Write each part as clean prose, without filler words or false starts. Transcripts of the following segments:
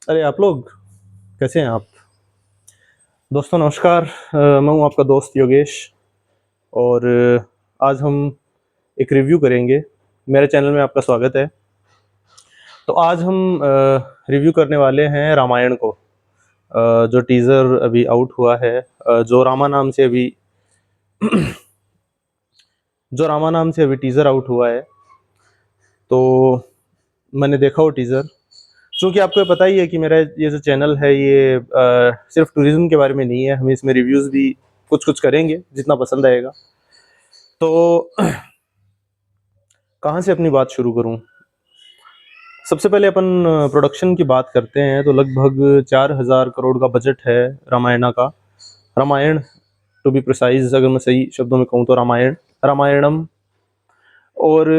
अरे आप लोग कैसे हैं आप? दोस्तों नमस्कार। मैं हूं आपका दोस्त योगेश और आज हम एक रिव्यू करेंगे। मेरे चैनल में आपका स्वागत है। तो आज हम रिव्यू करने वाले हैं रामायण को, जो टीज़र अभी आउट हुआ है, जो रामा नाम से अभी टीज़र आउट हुआ है। तो मैंने देखा वो टीज़र। चूँकि आपको ये पता ही है कि मेरा ये जो चैनल है ये सिर्फ़ टूरिज़्म के बारे में नहीं है, हम इसमें रिव्यूज़ भी कुछ-कुछ करेंगे जितना पसंद आएगा। तो कहाँ से अपनी बात शुरू करूँ? सबसे पहले अपन प्रोडक्शन की बात करते हैं तो लगभग 4000 करोड़ का बजट है रामायण टू बी प्रिसाइज़, अगर मैं सही शब्दों में कहूँ तो रामायणम। और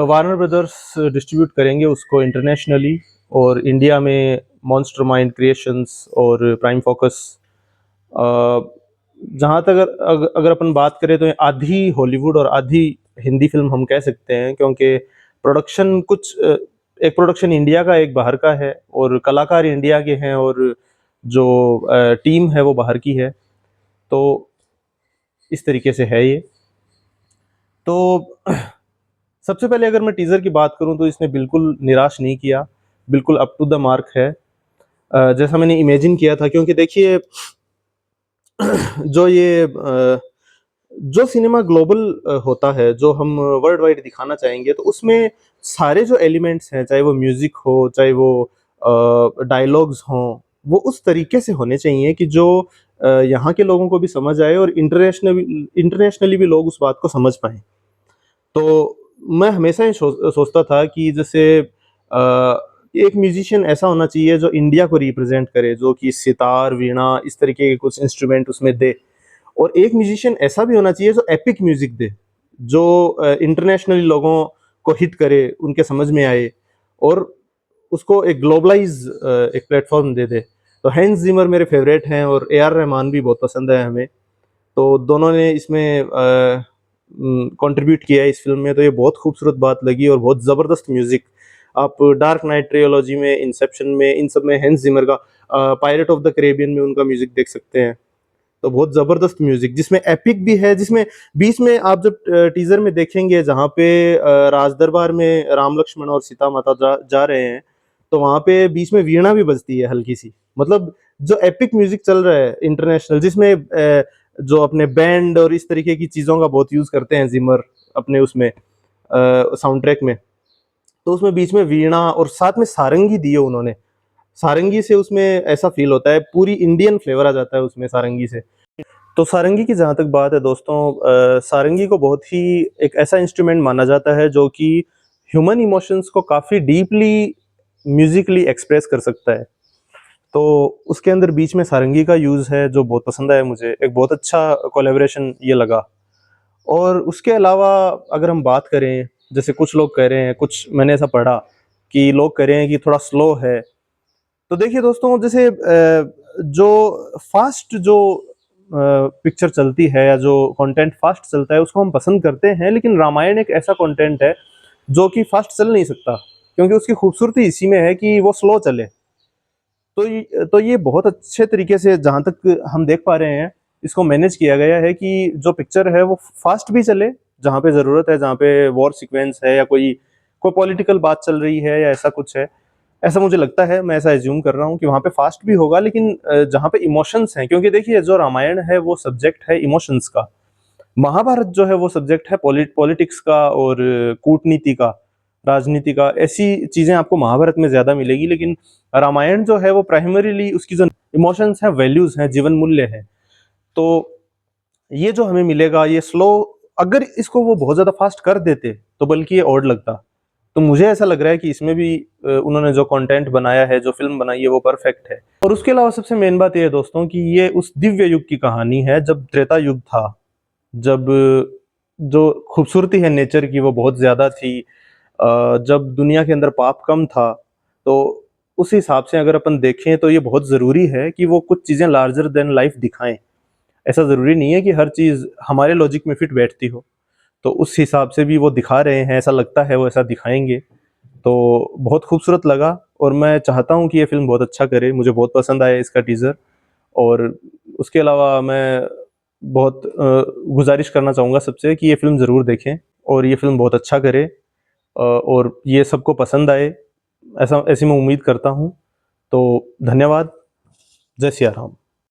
वार्नर ब्रदर्स डिस्ट्रीब्यूट करेंगे उसको इंटरनेशनली, और इंडिया में मॉन्स्टर माइंड क्रिएशंस और प्राइम फोकस। जहाँ तक अगर अपन बात करें तो आधी हॉलीवुड और आधी हिंदी फिल्म हम कह सकते हैं, क्योंकि प्रोडक्शन एक प्रोडक्शन इंडिया का, एक बाहर का है, और कलाकार इंडिया के हैं और जो टीम है वो बाहर की है। तो इस तरीके से है ये। तो सबसे पहले अगर मैं टीज़र की बात करूं तो इसने बिल्कुल निराश नहीं किया, बिल्कुल अप टू द मार्क है, जैसा मैंने इमेजिन किया था। क्योंकि देखिए जो ये जो सिनेमा ग्लोबल होता है, जो हम वर्ल्ड वाइड दिखाना चाहेंगे, तो उसमें सारे जो एलिमेंट्स हैं, चाहे वो म्यूजिक हो, चाहे वो डायलॉग्स हों, वो उस तरीके से होने चाहिए कि जो यहाँ के लोगों को भी समझ आए और इंटरनेशनली भी लोग उस बात को समझ पाएँ। तो मैं हमेशा ये सोचता था कि जैसे एक म्यूजिशियन ऐसा होना चाहिए जो इंडिया को रिप्रेजेंट करे, जो कि सितार, वीणा, इस तरीके के कुछ इंस्ट्रूमेंट उसमें दे। और एक म्यूजिशियन ऐसा भी होना चाहिए जो एपिक म्यूजिक दे, जो इंटरनेशनली लोगों को हिट करे, उनके समझ में आए और उसको एक ग्लोबलाइज एक प्लेटफॉर्म दे दे। तो हैंस जिमर मेरे फेवरेट हैं और ए आर रहमान भी बहुत पसंद है हमें। तो दोनों ने इसमें कंट्रीब्यूट किया है इस फिल्म में, तो ये बहुत खूबसूरत बात लगी और बहुत ज़बरदस्त म्यूजिक। आप डार्क नाइट ट्रियोलॉजी में, इंसेप्शन में, इन सब में हैंस जिमर का, पायरेट ऑफ द कैरेबियन में उनका म्यूजिक देख सकते हैं। तो बहुत ज़बरदस्त म्यूजिक, जिसमें एपिक भी है, जिसमें बीच में आप जब टीजर में देखेंगे जहाँ पे राज दरबार में राम लक्ष्मण और सीता माता जा रहे हैं, तो वहाँ पे बीच में वीणा भी बजती है हल्की सी। मतलब जो एपिक म्यूजिक चल रहा है इंटरनेशनल, जिसमें जो अपने बैंड और इस तरीके की चीज़ों का बहुत यूज़ करते हैं जिमर अपने उसमें साउंड ट्रैक में, तो उसमें बीच में वीणा और साथ में सारंगी दी है उन्होंने। सारंगी से उसमें ऐसा फील होता है, पूरी इंडियन फ्लेवर आ जाता है उसमें सारंगी से। तो सारंगी की जहाँ तक बात है दोस्तों, सारंगी को बहुत ही एक ऐसा इंस्ट्रूमेंट माना जाता है जो कि ह्यूमन इमोशंस को काफ़ी डीपली म्यूजिकली एक्सप्रेस कर सकता है। तो उसके अंदर बीच में सारंगी का यूज़ है जो बहुत पसंद आया मुझे, एक बहुत अच्छा कोलैबोरेशन ये लगा। और उसके अलावा अगर हम बात करें, जैसे कुछ लोग कह रहे हैं, कुछ मैंने ऐसा पढ़ा कि लोग कह रहे हैं कि थोड़ा स्लो है। तो देखिए दोस्तों, जैसे जो फास्ट जो पिक्चर चलती है या जो कंटेंट फास्ट चलता है उसको हम पसंद करते हैं, लेकिन रामायण एक ऐसा कंटेंट है जो कि फास्ट चल नहीं सकता, क्योंकि उसकी खूबसूरती इसी में है कि वो स्लो चले। तो ये बहुत अच्छे तरीके से, जहाँ तक हम देख पा रहे हैं, इसको मैनेज किया गया है कि जो पिक्चर है वो फास्ट भी चले जहाँ पे ज़रूरत है, जहाँ पे वॉर सीक्वेंस है या कोई कोई पॉलिटिकल बात चल रही है या ऐसा कुछ है। ऐसा मुझे लगता है, मैं ऐसा एज्यूम कर रहा हूँ कि वहाँ पे फास्ट भी होगा, लेकिन जहाँ पे इमोशंस हैं, क्योंकि देखिए जो रामायण है वो सब्जेक्ट है इमोशंस का। महाभारत जो है वो सब्जेक्ट है पॉलिटिक्स का और कूटनीति का, राजनीति का। ऐसी चीजें आपको महाभारत में ज्यादा मिलेगी, लेकिन रामायण जो है वो प्राइमरीली उसकी जो इमोशंस हैं, वैल्यूज हैं, जीवन मूल्य हैं। तो ये जो हमें मिलेगा ये स्लो, अगर इसको वो बहुत ज्यादा फास्ट कर देते तो बल्कि ये और लगता। तो मुझे ऐसा लग रहा है कि इसमें भी उन्होंने जो कंटेंट बनाया है, जो फिल्म बनाई है, वो परफेक्ट है। और उसके अलावा सबसे मेन बात ये है दोस्तों कि ये उस दिव्य युग की कहानी है जब त्रेता युग था, जब जो खूबसूरती है नेचर की वो बहुत ज़्यादा थी, जब दुनिया के अंदर पाप कम था। तो उस हिसाब से अगर अपन देखें तो ये बहुत ज़रूरी है कि वो कुछ चीज़ें लार्जर देन लाइफ दिखाएं। ऐसा ज़रूरी नहीं है कि हर चीज़ हमारे लॉजिक में फिट बैठती हो। तो उस हिसाब से भी वो दिखा रहे हैं, ऐसा लगता है वो ऐसा दिखाएंगे। तो बहुत खूबसूरत लगा और मैं चाहता हूँ कि ये फ़िल्म बहुत अच्छा करे, मुझे बहुत पसंद आया इसका टीज़र। और उसके अलावा मैं बहुत गुज़ारिश करना चाहूँगा सबसे कि ये फ़िल्म ज़रूर देखें और ये फ़िल्म बहुत अच्छा करे, और ये सबको पसंद आए, ऐसी मैं उम्मीद करता हूँ। तो धन्यवाद। जय सिया राम।